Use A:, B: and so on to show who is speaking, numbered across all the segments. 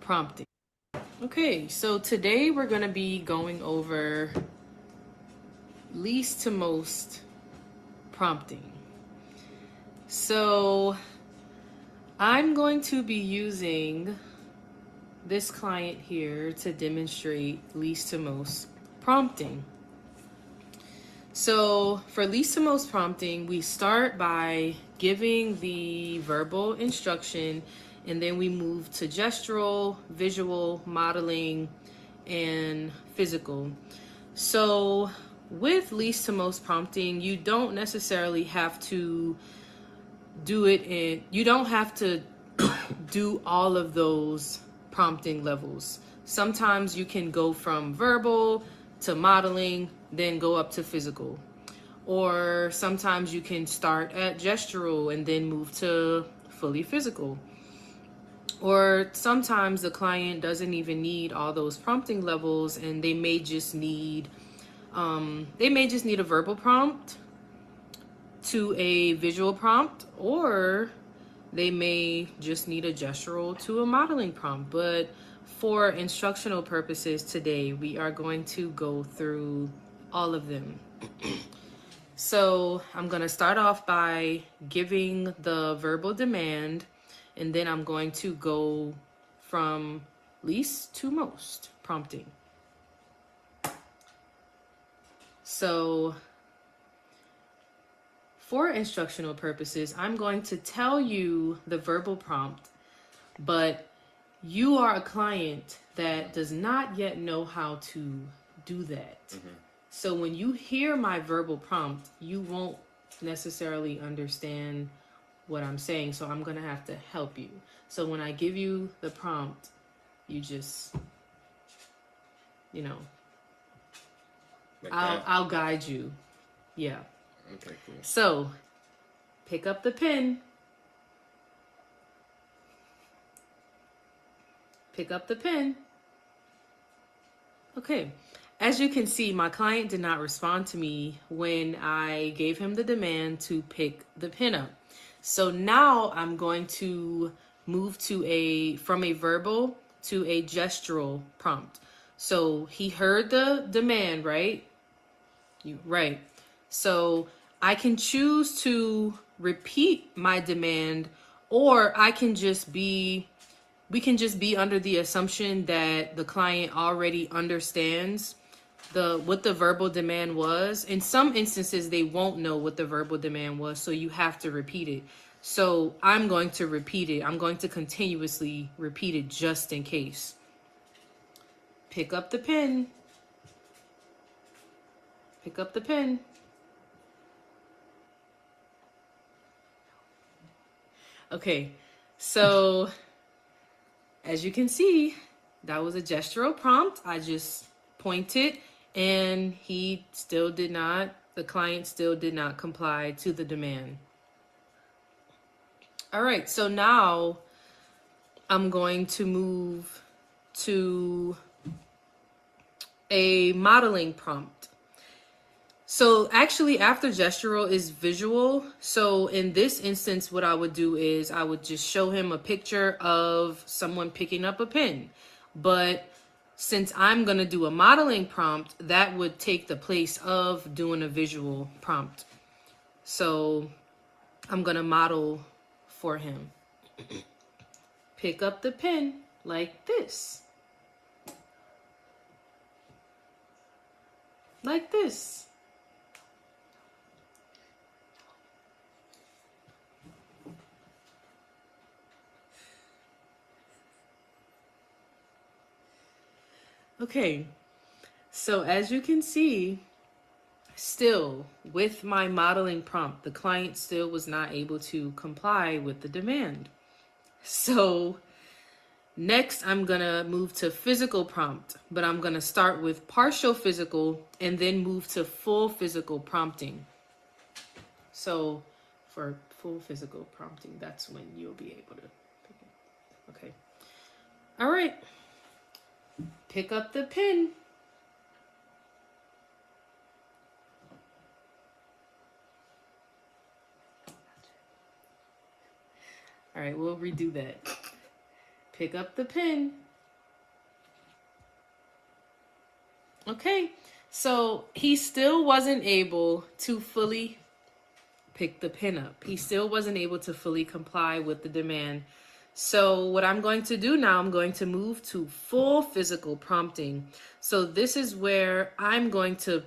A: prompting. Okay, so today we're going to be going over least to most prompting. So I'm going to be using this client here to demonstrate least to most prompting. So for least to most prompting, we start by giving the verbal instruction, and then we move to gestural, visual, modeling, and physical. So with least to most prompting, you don't necessarily have to you don't have to do all of those prompting levels. Sometimes you can go from verbal to modeling, then go up to physical. Or sometimes you can start at gestural and then move to fully physical. Or sometimes the client doesn't even need all those prompting levels, and they may just need a verbal prompt to a visual prompt, or they may just need a gestural to a modeling prompt. But for instructional purposes today, we are going to go through all of them. So I'm going to start off by giving the verbal demand, and then I'm going to go from least to most prompting. So for instructional purposes, I'm going to tell you the verbal prompt, but you are a client that does not yet know how to do that. Mm-hmm. So when you hear my verbal prompt, you won't necessarily understand what I'm saying. So I'm going to have to help you. So when I give you the prompt, you just, like I'll guide you. Yeah. Okay, cool. So pick up the pen. Pick up the pen. Okay. As you can see, my client did not respond to me when I gave him the demand to pick the pen up. So now I'm going to move from a verbal to a gestural prompt. So he heard the demand, right? Right. So I can choose to repeat my demand, or we can just be under the assumption that the client already understands what the verbal demand was. In some instances, they won't know what the verbal demand was, so you have to repeat it. So I'm going to repeat it. I'm going to continuously repeat it just in case. Pick up the pen. Pick up the pen. Okay, so as you can see, that was a gestural prompt. I just pointed, and the client still did not comply to the demand. All right, so now I'm going to move to a modeling prompt. So actually after gestural is visual. So in this instance, what I would do is I would just show him a picture of someone picking up a pen. But since I'm going to do a modeling prompt, that would take the place of doing a visual prompt. So I'm going to model for him. Pick up the pen like this. Like this. Okay, so as you can see, still with my modeling prompt, the client still was not able to comply with the demand. So next I'm gonna move to physical prompt, but I'm gonna start with partial physical and then move to full physical prompting. So for full physical prompting, that's when you'll be able to pick it. Okay. All right. Pick up the pen. All right, we'll redo that. Pick up the pen. Okay, so he still wasn't able to fully pick the pin up. He still wasn't able to fully comply with the demand. So what I'm going to do now, I'm going to move to full physical prompting. So this is where I'm going to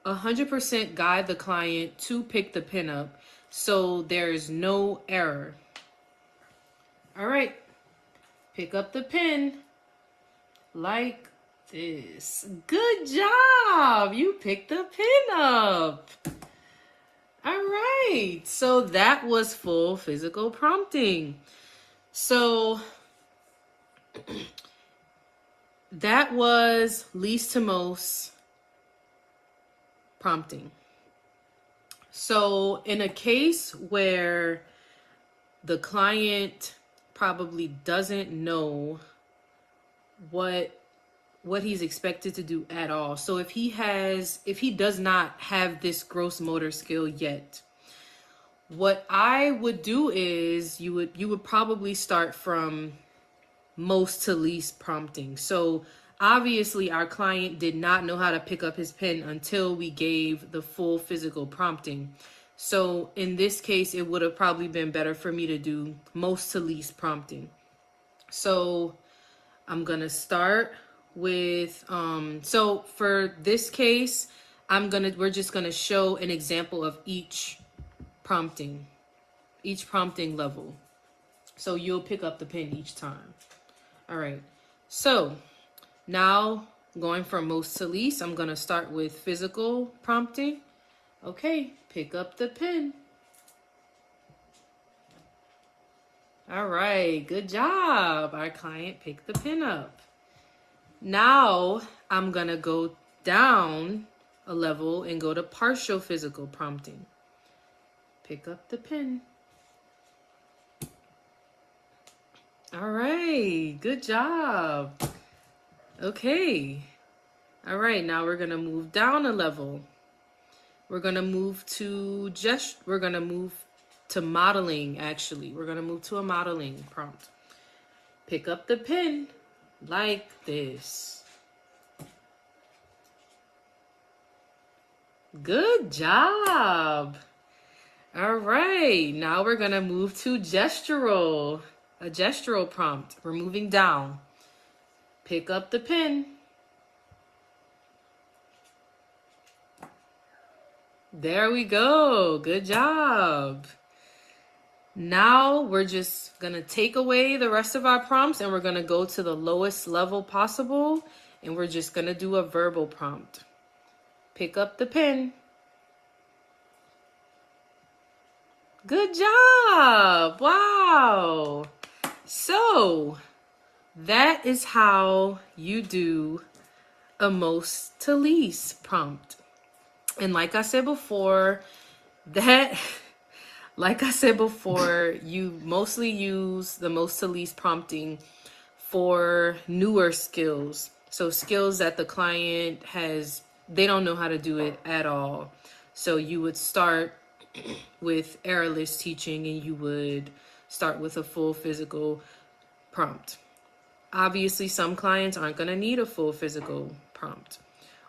A: 100% guide the client to pick the pin up, so there's no error. All right, pick up the pin like this. Good job. You picked the pin up. All right. So that was full physical prompting. So that was least to most prompting. So in a case where the client probably doesn't know what he's expected to do at all. So if he does not have this gross motor skill yet, what I would do is you would probably start from most to least prompting. So obviously our client did not know how to pick up his pen until we gave the full physical prompting. So in this case, it would have probably been better for me to do most to least prompting. So I'm gonna start with, so for this case, we're just gonna show an example of each prompting level. So you'll pick up the pen each time. All right, so now going from most to least, I'm gonna start with physical prompting. Okay, pick up the pen. All right, good job. Our client picked the pen up. Now I'm gonna go down a level and go to partial physical prompting. Pick up the pen. All right, good job. Okay. All right, now we're gonna move down a level. We're gonna move to modeling, actually. We're gonna move to a modeling prompt. Pick up the pen like this. Good job. All right, now we're gonna move to a gestural prompt. We're moving down. Pick up the pen. There we go. Good job. Now we're just gonna take away the rest of our prompts and we're gonna go to the lowest level possible, and we're just gonna do a verbal prompt. Pick up the pen. Good job. Wow. So that is how you do a most to least prompt. And like I said before, you mostly use the most to least prompting for newer skills. So skills that the client they don't know how to do it at all. So you would start with errorless teaching and you would start with a full physical prompt. Obviously, some clients aren't going to need a full physical prompt.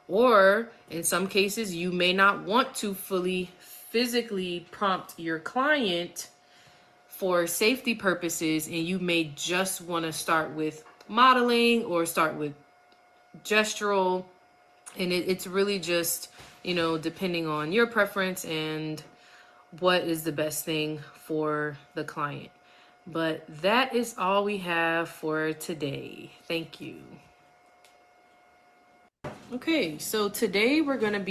A: Or in some cases, you may not want to fully physically prompt your client for safety purposes, and you may just want to start with modeling or start with gestural. And it's really just, depending on your preference and what is the best thing for the client. But that is all we have for today. Thank you. Okay, so today we're going to be